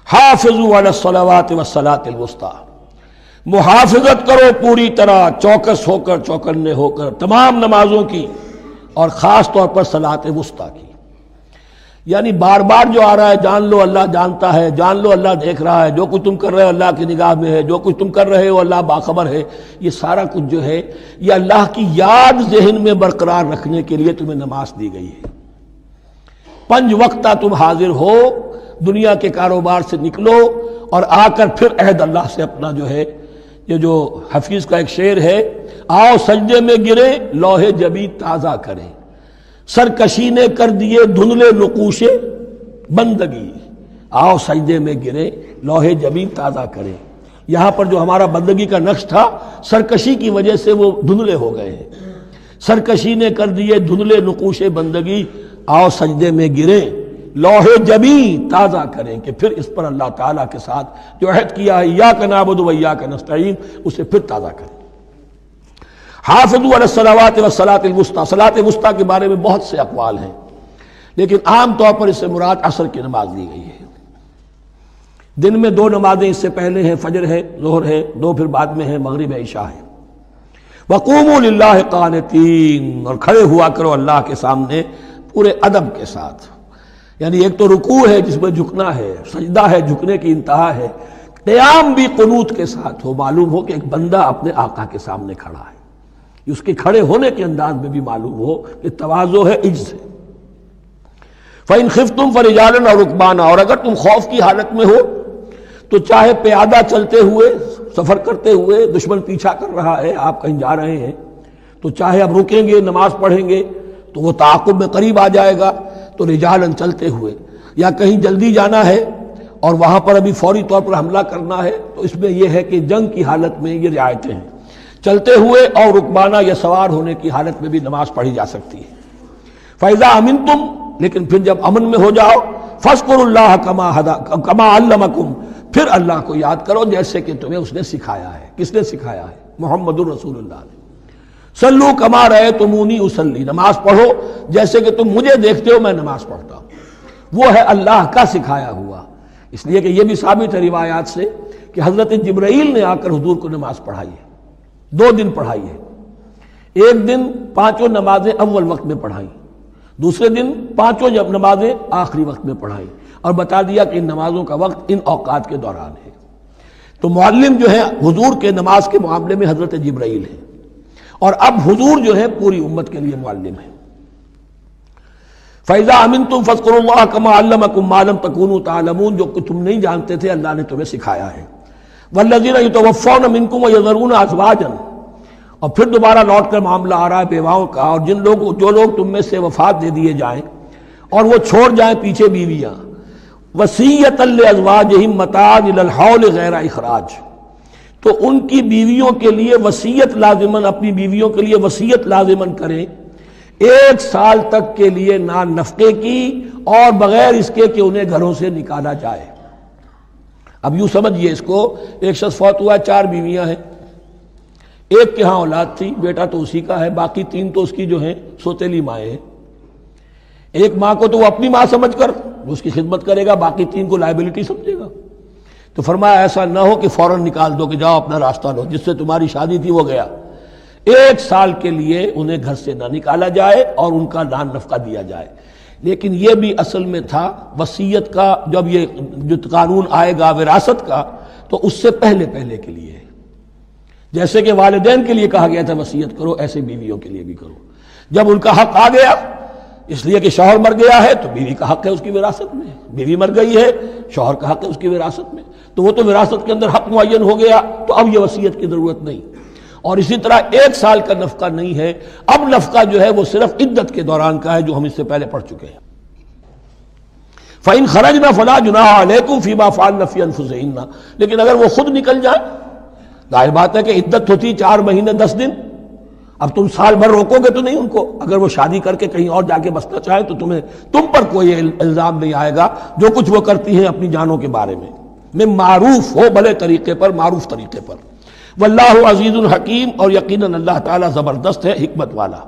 حافظوا علی الصلوات والصلاۃ الوسطی، محافظت کرو پوری طرح چوکس ہو کر، چوکنے ہو کر تمام نمازوں کی، اور خاص طور پر صلاۃ وسطیٰ کی۔ یعنی بار بار جو آ رہا ہے، جان لو اللہ جانتا ہے، جان لو اللہ دیکھ رہا ہے، جو کچھ تم کر رہے ہو اللہ کی نگاہ میں ہے، جو کچھ تم کر رہے ہو اللہ باخبر ہے، یہ سارا کچھ جو ہے یہ اللہ کی یاد ذہن میں برقرار رکھنے کے لیے تمہیں نماز دی گئی ہے۔ 5 وقتہ تم حاضر ہو، دنیا کے کاروبار سے نکلو اور آ کر پھر عہد اللہ سے اپنا جو ہے، یہ جو حفیظ کا ایک شعر ہے، آؤ سجدے میں گرے لوح جبی تازہ کریں، سرکشی نے کر دیے دھندلے نقوش بندگی، آؤ سجدے میں گرے لوح جبی تازہ کریں۔ یہاں پر جو ہمارا بندگی کا نقش تھا، سرکشی کی وجہ سے وہ دھندلے ہو گئے ہیں۔ سرکشی نے کر دیے دھندلے نقوش بندگی، آؤ سجدے میں گریں لوح جبی تازہ کریں، کہ پھر اس پر اللہ تعالیٰ کے ساتھ جو عہد کیا ہے ایاک نعبد و ایاک نستعین، اسے پھر تازہ کریں۔ حافظوا علی الصلوات والصلاۃ الوسطی، صلاۃ وسطیٰ کے بارے میں بہت سے اقوال ہیں، لیکن عام طور پر اس سے مراد عصر کی نماز لی گئی ہے۔ دن میں 2 نمازیں اس سے پہلے ہیں، فجر ہے، ظہر ہے، 2 پھر بعد میں ہے، مغرب ہے، عشاء ہے۔ وقوموا للہ قانتین، اور کھڑے ہوا کرو اللہ کے سامنے پورے ادب کے ساتھ۔ یعنی ایک تو رکوع ہے جس میں جھکنا ہے، سجدہ ہے جھکنے کی انتہا ہے، قیام بھی قنوت کے ساتھ ہو، معلوم ہو کہ ایک بندہ اپنے آقا کے سامنے کھڑا ہے، اس کے کھڑے ہونے کے انداز میں بھی معلوم ہو کہ تواضع ہے، عجز ہے۔ فَإِنْ خِفْتُمْ فَرِجَالًا أَوْ رُكْبَانًا، اور اگر تم خوف کی حالت میں ہو تو چاہے پیادہ چلتے ہوئے، سفر کرتے ہوئے، دشمن پیچھا کر رہا ہے، آپ کہیں جا رہے ہیں تو چاہے اب رکیں گے نماز پڑھیں گے تو وہ تعاقب میں قریب آ جائے گا، تو رجالن چلتے ہوئے، یا کہیں جلدی جانا ہے اور وہاں پر ابھی فوری طور پر حملہ کرنا ہے، تو اس میں یہ ہے کہ جنگ کی حالت میں یہ رعایتیں ہیں، چلتے ہوئے اور رکبانہ یا سوار ہونے کی حالت میں بھی نماز پڑھی جا سکتی ہے۔ فَإِذَا أَمِنْتُمْ، لیکن پھر جب امن میں ہو جاؤ، فَاذْكُرُوا اللَّهَ كَمَا عَلَّمَكُمْ، پھر اللہ کو یاد کرو جیسے کہ تمہیں اس نے سکھایا ہے۔ کس نے سکھایا ہے؟ محمد الرسول اللہ نے۔ صلو کما رأیتمونی اصلی، نماز پڑھو جیسے کہ تم مجھے دیکھتے ہو میں نماز پڑھتا ہوں۔ وہ ہے اللہ کا سکھایا ہوا، اس لیے کہ یہ بھی ثابت ہے روایات سے کہ حضرت جبرائیل نے آ کر حضور کو نماز پڑھائی ہے، 2 دن پڑھائی ہے۔ ایک دن 5 نمازیں اول وقت میں پڑھائیں، دوسرے دن 5 نمازیں آخری وقت میں پڑھائیں، اور بتا دیا کہ ان نمازوں کا وقت ان اوقات کے دوران ہے۔ تو معلم جو ہے حضور کے نماز کے معاملے میں حضرت جبرائیل ہے، اور اب حضور جو ہے پوری امت کے لیے معلم ہے۔ فَإِذَا أَمِنْتُمْ فَاذْكُرُوا اللَّهَ كَمَا عَلَّمَكُم مَّا لَمْ تَكُونُوا تَعْلَمُونَ، جو کچھ تم نہیں جانتے تھے اللہ نے تمہیں سکھایا ہے۔ وَالَّذِينَ يُتَوَفَّوْنَ مِنكُمْ وَيَذَرُونَ أَزْوَاجًا، اور پھر دوبارہ لوٹ کر معاملہ آ رہا ہے بیواؤں کا، اور جو لوگ تم میں سے وفات دے دیے جائیں اور وہ چھوڑ جائیں پیچھے بیویاں، وَصِيَّةً لِأَزْوَاجِهِم مَّتَاعًا إِلَى الْحَوْلِ غَيْرَ إِخْرَاج، تو ان کی بیویوں کے لیے وصیت لازماً، اپنی بیویوں کے لیے وصیت لازماً کریں 1 سال تک کے لیے نان نفقے کی، اور بغیر اس کے کہ انہیں گھروں سے نکالا جائے۔ اب یوں سمجھئے اس کو، ایک شخص فوت ہوا ہے، 4 بیویاں ہیں، ایک کے ہاں اولاد تھی، بیٹا تو اسی کا ہے، باقی 3 تو اس کی جو ہیں سوتیلی مائیں ہیں۔ ایک ماں کو تو وہ اپنی ماں سمجھ کر اس کی خدمت کرے گا، باقی 3 کو لائبلٹی سمجھے گا۔ تو فرمایا ایسا نہ ہو کہ فوراً نکال دو کہ جاؤ اپنا راستہ لو، جس سے تمہاری شادی تھی وہ گیا۔ 1 سال کے لیے انہیں گھر سے نہ نکالا جائے اور ان کا نان نفقہ دیا جائے۔ لیکن یہ بھی اصل میں تھا وصیت کا، جب یہ جو قانون آئے گا وراثت کا تو اس سے پہلے کے لیے ہے۔ جیسے کہ والدین کے لیے کہا گیا تھا وصیت کرو، ایسے بیویوں کے لیے بھی کرو۔ جب ان کا حق آ گیا، اس لیے کہ شوہر مر گیا ہے تو بیوی کا حق ہے اس کی وراثت میں، بیوی مر گئی ہے شوہر کا حق ہے اس کی وراثت میں، تو وہ تو وراثت کے اندر حق معین ہو گیا، تو اب یہ وصیت کی ضرورت نہیں۔ اور اسی طرح 1 سال کا نفقہ نہیں ہے، اب نفقہ جو ہے وہ صرف عدت کے دوران کا ہے، جو ہم اس سے پہلے پڑھ چکے ہیں۔ فَإِنْ خَرَجْنَ فَلَا جُنَاحَ عَلَيْكُمْ فِي مَا فَعَلْنَ فِي أَنفُسِهِنَّ، لیکن اگر وہ خود نکل جائیں، ظاہر بات ہے کہ عدت ہوتی 4 مہینے 10 دن، اب تم سال بھر روکو گے تو نہیں ان کو، اگر وہ شادی کر کے کہیں اور جا کے بسنا چاہیں تو تم پر کوئی الزام نہیں آئے گا، جو کچھ وہ کرتی ہیں اپنی جانوں کے بارے میں معروف ہو، بھلے طریقے پر، معروف طریقے پر۔ واللہ عزیز الحکیم، اور یقیناً اللہ تعالیٰ زبردست ہے، حکمت والا۔